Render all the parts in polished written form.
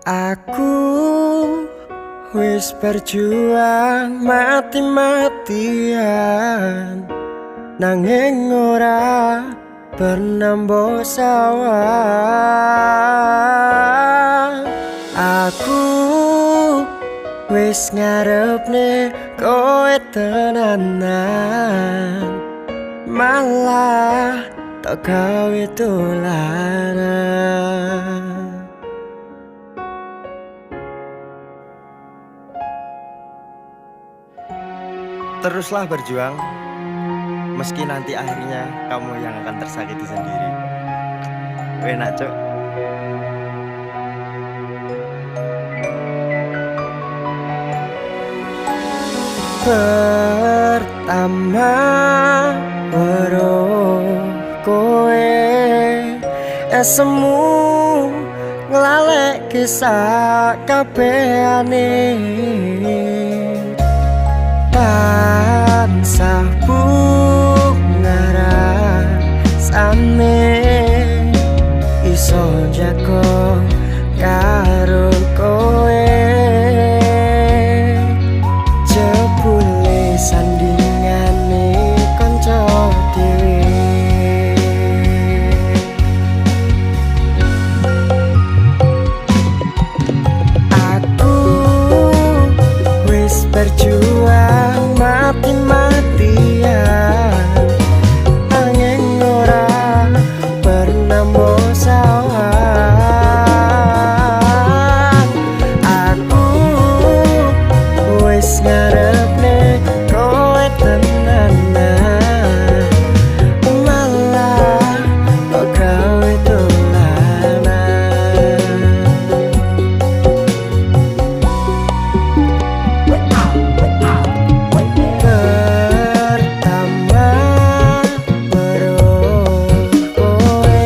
Aku wis berjuang mati-matian, nanging ora bernambo sawah. Aku wis ngarepne kowe tenanan, malah tak gawe dolanan. Teruslah berjuang, meski nanti akhirnya kamu yang akan tersakiti sendiri. Enak, Cok. Pertama weruh kowe esemu nglalek kisah kabehane, tansah bungaran sane iso jago karo kowe. Jebule sandingane kanca dhewe, aku wis berjuang mati-matian, angin ora bernambo sawah. Aku wis ngarepne kowe tenanan, malah kok gawe dolanan. Pertama weruh kowe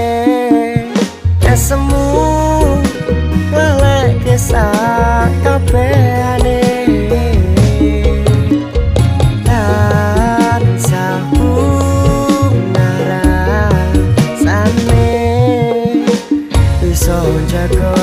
esemu ngalek kisah kabehane, tansah bungaran sane iso jago